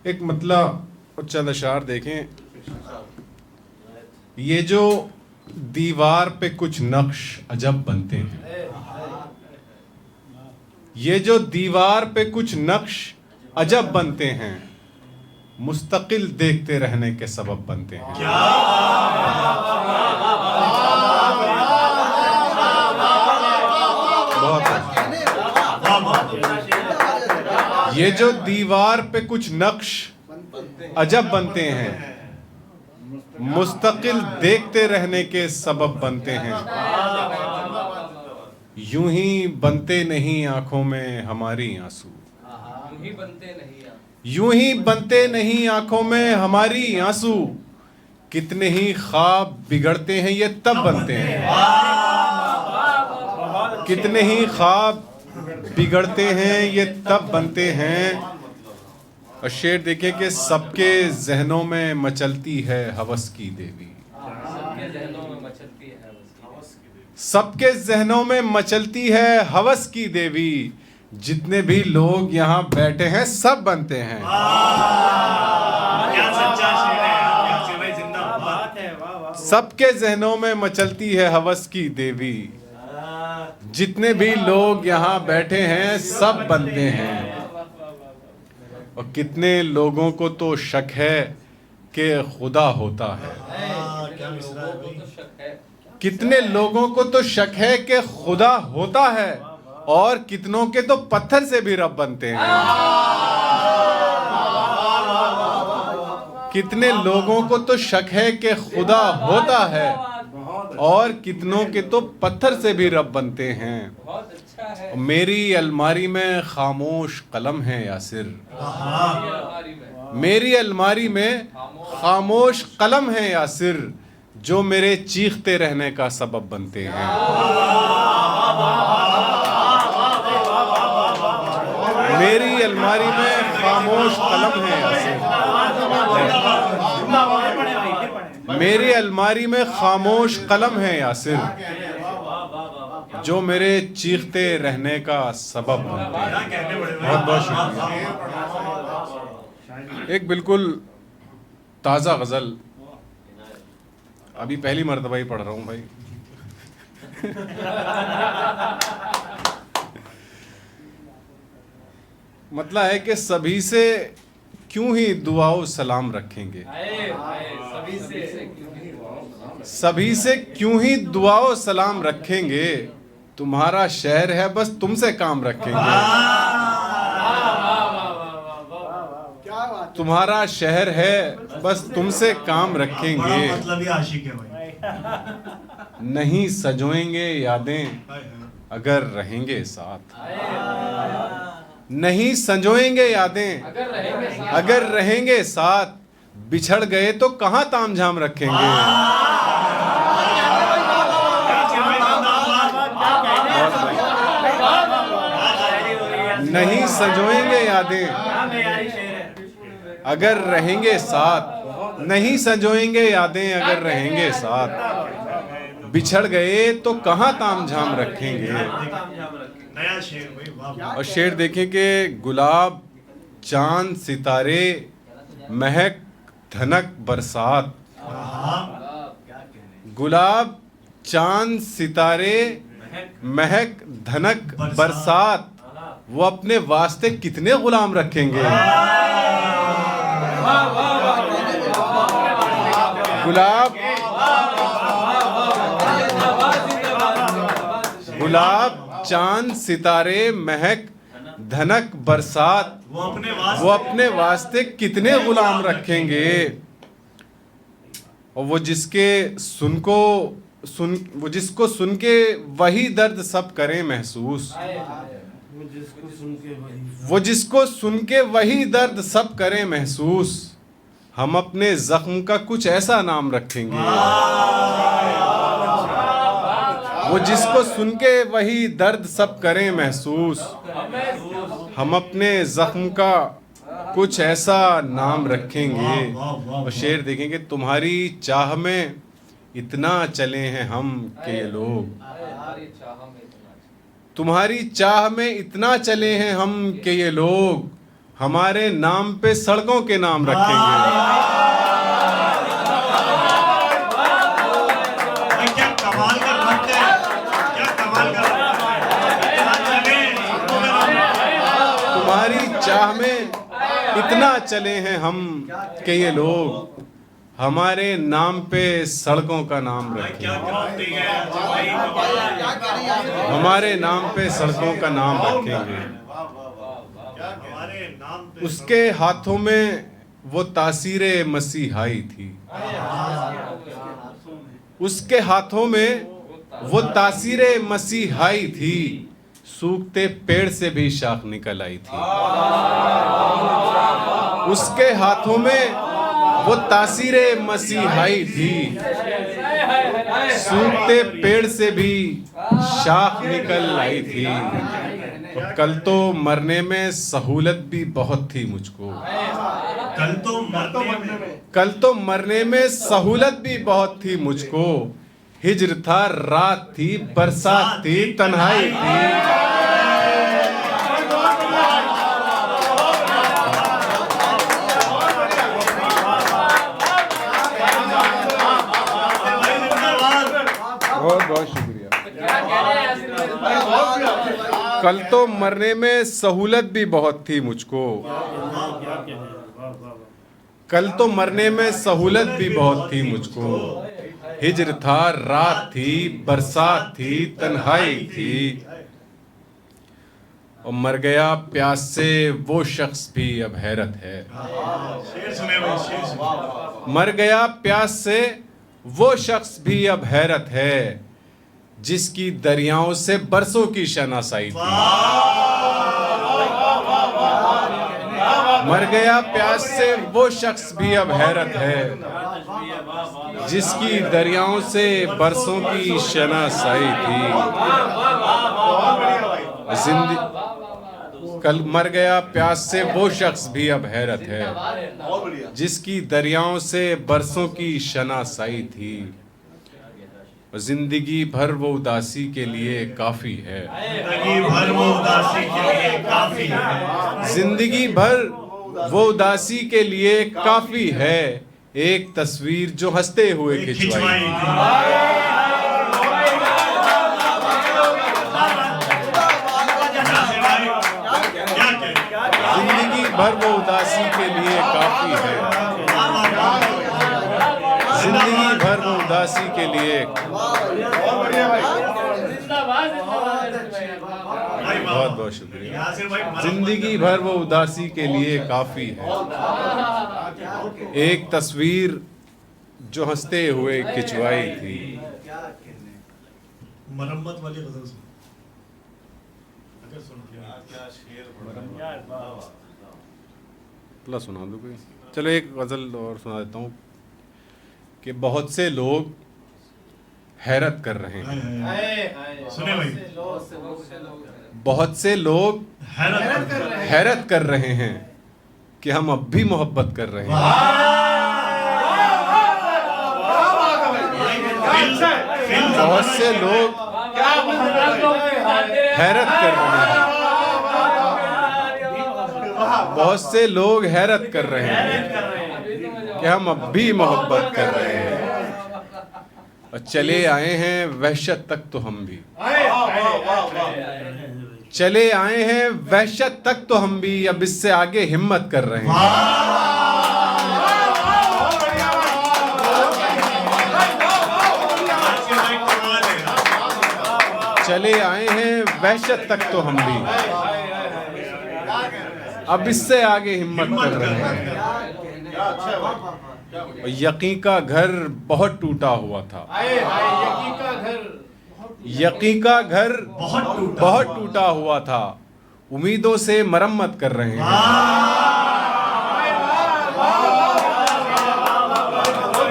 एक मतलब चंद अशार देखें। ये जो दीवार पे कुछ नक्श अजब बनते हैं, ये जो दीवार पे कुछ नक्श अजब बनते हैं, मुस्तकिल देखते रहने के सबब बनते हैं। ये जो दीवार पे कुछ नक्श अजब बनते हैं, मुस्तकिल देखते रहने के सबब बनते हैं। यूं ही बनते नहीं आंखों में हमारी आंसू, यूं ही बनते नहीं आंखों में हमारी आंसू। कितने ही ख्वाब बिगड़ते हैं ये तब बनते हैं, कितने ही ख्वाब बिगड़ते हैं ये तब बनते हैं। और शेर देखिए कि सबके जहनों में मचलती है हवस की देवी, सबके जहनों में मचलती है हवस की देवी। जितने भी लोग यहाँ बैठे हैं सब बनते हैं। सबके जहनों में मचलती है हवस की देवी। जितने भी लोग यहाँ बैठे हैं सब बनते हैं। और कितने लोगों को तो शक है कि खुदा होता है, कितने लोगों को तो शक है कि खुदा होता है। और कितनों के तो पत्थर से भी रब बनते हैं। कितने लोगों को तो शक है कि खुदा होता है और कितनों के तो पत्थर से भी रब बनते हैं। मेरी अलमारी में खामोश कलम है यासिर, मेरी अलमारी में खामोश कलम है यासिर, जो मेरे चीखते रहने का सबब बनते हैं। मेरी अलमारी में खामोश कलम है यासिर, मेरी अलमारी में खामोश कलम है यासिर, जो मेरे चीखते रहने का सबब बनते हैं। बहुत बहुत शुक्रिया। एक बिल्कुल ताज़ा गज़ल, अभी पहली मर्तबा ही पढ़ रहा हूँ भाई। मतलब है कि सभी से क्यों ही दुआओ सलाम रखेंगे, सभी से क्यों ही दुआओ सलाम रखेंगे। तुम्हारा शहर है बस तुमसे काम रखेंगे, तुम्हारा शहर है बस तुमसे काम रखेंगे। मतलब आशिक है भाई। नहीं सजोएंगे यादें अगर रहेंगे साथ, नहीं संजोएंगे यादें अगर रहेंगे साथ। बिछड़ गए तो कहाँ तामझाम रखेंगे। नहीं संजोएंगे यादें अगर रहेंगे साथ, नहीं संजोएंगे यादें अगर रहेंगे साथ। बिछड़ गए तो कहाँ तामझाम रखेंगे। नया शेर भाई, वाह। और शेर देखें कि गुलाब चांद सितारे महक धनक बरसात, गुलाब चांद सितारे महक धनक बरसात। वो अपने वास्ते कितने गुलाम रखेंगे। गुलाब गुलाब चांद सितारे महक धनक बरसात, वो अपने वास्ते कितने गुलाम रखेंगे। और वो जिसको सुन के वही दर्द सब करें महसूस, वो जिसको सुन के वही दर्द सब करें महसूस। हम अपने जख्म का कुछ ऐसा नाम रखेंगे, वो जिसको सुन के वही दर्द सब करें महसूस। हम अपने जख्म का कुछ ऐसा नाम रखेंगे। और शेर देखेंगे, तुम्हारी चाह में इतना चले हैं हम कि ये लोग, तुम्हारी चाह में इतना चले हैं हम कि ये लोग हमारे नाम पे सड़कों के नाम रखेंगे। क्या कमाल का वक्त है, क्या कमाल का तुम्हारी चाह में इतना चले हैं हम कि ये लोग हमारे नाम पे सड़कों का नाम रखेंगे। हमारे नाम पे सड़कों का नाम रखेंगे। उसके हाथों में वो तासीरे मसीहाई थी। उसके हाथों में वो तासीरे मसीहाई थी। सूखते पेड़ से भी शाख निकल आई थी। उसके हाथों में वो तासीरे मसीहाई थी। सूखते पेड़ से भी शाख निकल आई थी। कल तो मरने में सहूलत भी बहुत थी मुझको। कल तो मरने में सहूलत भी बहुत थी मुझको। हिज्र था, रात थी, बरसात थी, तन्हाई थी। बहुत बहुत शुक्रिया। कल तो मरने में सहूलत भी बहुत थी मुझको। कल तो मरने में सहूलत भी बहुत थी मुझको। हिज्र था, रात थी, बरसात थी, तन्हाई थी। और मर गया प्यास से वो शख्स भी अब हैरत है। मर गया प्यास से वो शख्स भी अब हैरत है, जिसकी दरियाओं से बरसों की शनासाई थी। मर गया प्यास से वो शख्स भी अब हैरत है, जिसकी दरियाओं से बरसों की शनासाई थी। कल मर गया प्यास से वो शख्स भी अब हैरत है, जिसकी दरियाओं से बरसों की शनासाई थी। जिंदगी भर वो उदासी के लिए काफी है। जिंदगी भर वो उदासी के लिए काफी है। जिंदगी भर वो उदासी के लिए काफी है। एक तस्वीर जो हंसते हुए खिंचवाई। जिंदगी भर वो उदासी के लिए काफी है। जिंदगी भर वो उदासी के लिए बहुत बहुत शुक्रिया। जिंदगी भर वो उदासी के लिए काफी है। एक तस्वीर जो हंसते हुए खिंचवाई थी। मरम्मत वाली गजल सुन। अगर सुन प्लस सुना दो कोई। चलो एक गजल और सुना देता हूँ कि बहुत से लोग हैरत कर रहे हैं। सुने भाई, बहुत से लोग हैरत कर रहे हैं कि हम अब भी मोहब्बत कर रहे हैं। बहुत से लोग हैरत कर रहे हैं। बहुत से लोग हैरत कर रहे हैं कि हम अब भी मोहब्बत कर रहे हैं। और चले आए हैं वहशत तक तो हम भी। चले आए हैं वहशत तक तो हम भी, अब इससे आगे हिम्मत कर रहे हैं। चले आए हैं वहशत तक तो हम भी, अब इससे आगे हिम्मत कर रहे हैं। यकीन का घर बहुत टूटा हुआ था। यकीन का घर बहुत टूटा हुआ था। उम्मीदों से मरम्मत कर रहे हैं।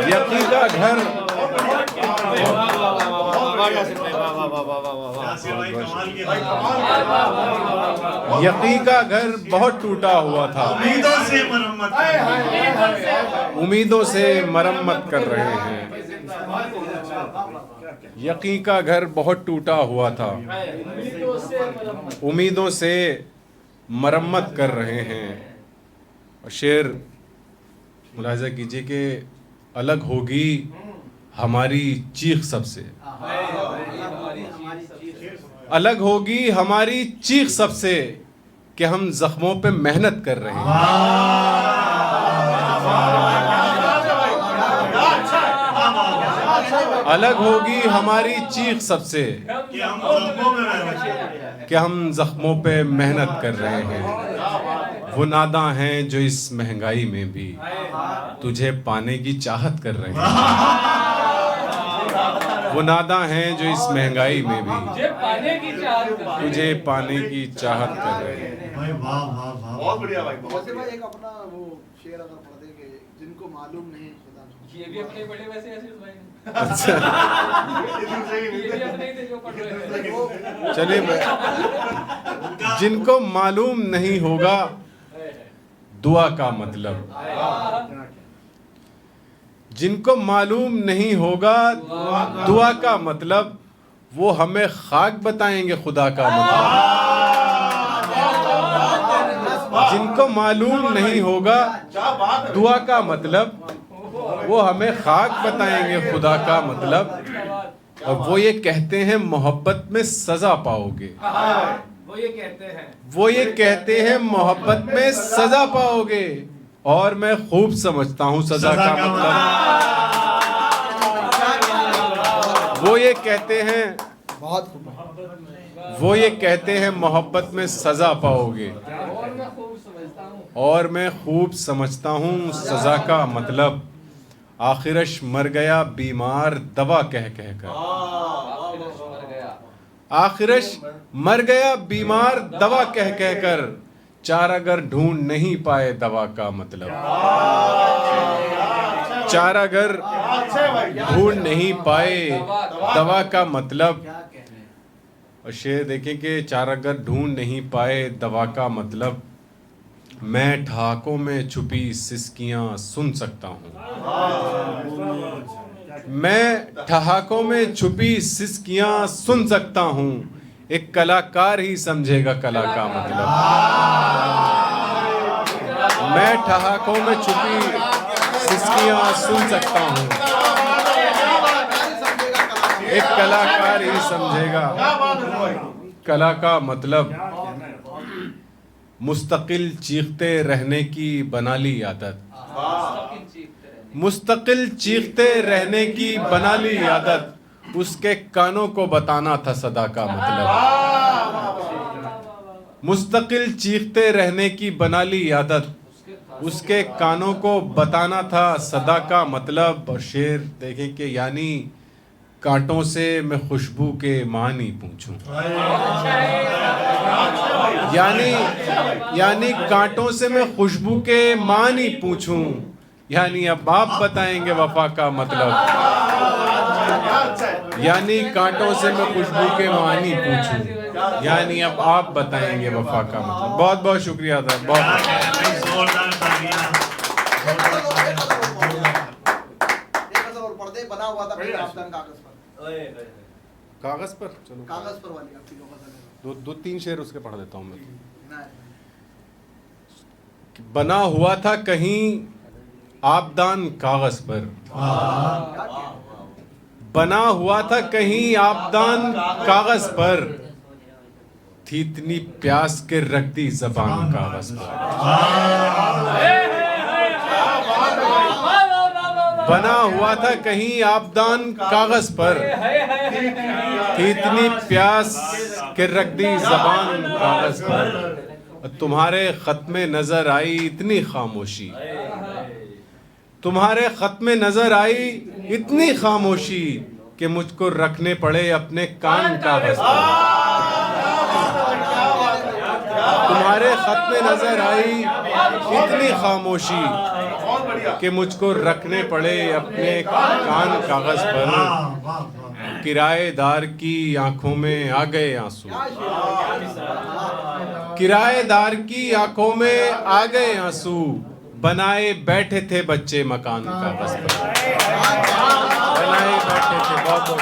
यकीन का घर यकीन का घर बहुत टूटा हुआ था। उम्मीदों से मरम्मत कर रहे हैं। यकीन का घर बहुत टूटा हुआ था। उम्मीदों से मरम्मत कर रहे हैं। और शेर मुलाहिजा कीजिए कि अलग होगी हमारी चीख सबसे, अलग होगी हमारी चीख सबसे कि हम जख्मों पे मेहनत कर रहे हैं। अलग होगी हमारी चीख सबसे कि हम जख्मों पे मेहनत कर रहे हैं। वो नादा हैं जो इस महंगाई में भी तुझे पाने की चाहत कर रहे हैं। वो नादा हैं जो इस महंगाई में भी तुझे पाने की चाहत कर रहे हैं। भाई वाह वाह वाह, बहुत बढ़िया भाई। वैसे भाई एक अपना वो शेर अगर पढ़ दे कि जिनको मालूम नहीं खुदा ये भी अपने बड़े वैसे आशीष भाई ने। अच्छा ये भी अपने ही थे जो पढ़ रहे थे। चलिए मैं, जिनको मालूम नहीं होगा दुआ का मतलब, जिनको मालूम नहीं होगा दुआ का मतलब, वो हमें खाक बताएंगे खुदा का मतलब। जिनको मालूम नहीं होगा दुआ का मतलब, वो हमें खाक बताएंगे खुदा का मतलब। और वो ये कहते हैं मोहब्बत में सजा पाओगे, वो ये कहते हैं, वो ये कहते हैं मोहब्बत में सजा पाओगे। और मैं खूब समझता हूँ सजा का मतलब। वो ये कहते हैं, बहुत खूब। वो ये कहते हैं मोहब्बत में सजा पाओगे। और मैं खूब समझता हूँ, और मैं खूब समझता हूँ सजा का मतलब। आखिरश मर गया बीमार दवा कह कह कर, मर गया। आखिरश मर गया बीमार दवा कह कह कर, चारागर ढूंढ नहीं पाए दवा का मतलब। चारागर ढूंढ नहीं पाए दवा का मतलब। और शेर देखें कि चारागर ढूंढ नहीं पाए दवा का मतलब। मैं ठहाकों में छुपी सिसकियां सुन सकता हूँ, मैं ठहाकों में छुपी सिसकियां सुन सकता हूँ। एक कलाकार ही समझेगा कला का मतलब। मैं ठहाकों में छुपी सिसकियां सुन सकता हूँ, एक कलाकार ही समझेगा कला का मतलब। मुस्तकिल चीखते रहने की बना ली आदत, मुस्तकिल चीखते रहने की बना ली आदत। उसके कानों को बताना था सदा का मतलब। मुस्तकिल चीखते रहने की बना ली आदत, उसके कानों को बताना था सदा का मतलब। और शेर देखें कि यानी कांटों से मैं खुशबू के मानी पूछूं, यानी कांटों से मैं खुशबू के मानी पूछूं। यानी अब आप बताएंगे वफा का मतलब। यानी कांटों से मैं खुशबू के मानी पूछूं, यानी अब आप बताएंगे वफा का मतलब। बहुत बहुत शुक्रिया था, बहुत जोरदार तालियां। एक असर और पढ़ दे बना हुआ था मेरे आफतान कागज पर। कागज पर। चलो कागज पर वाली आपकी लोगों से दो तीन शेर उसके पढ़ देता हूँ मैं। ना बना हुआ था कहीं आबदान कागज पर, बना हुआ था कहीं आबदान कागज पर, थी इतनी प्यास के रख दी जबान कागज पर। बना हुआ था कहीं आबदान कागज पर, थी इतनी प्यास के रख दी जबान कागज पर। तुम्हारे खत में नजर आई इतनी खामोशी, तुम्हारे खत में नजर आई इतनी खामोशी कि मुझको रखने पड़े अपने कान कागज पर। तुम्हारे खत में नजर आई इतनी खामोशी कि मुझको रखने पड़े अपने कान कागज पर। किराएदार की आंखों में आ गए आंसू, किराएदार की आंखों में आ गए आंसू, बनाए बैठे थे बच्चे मकान कागज पर, बनाए बैठे थे। बहुत बहुत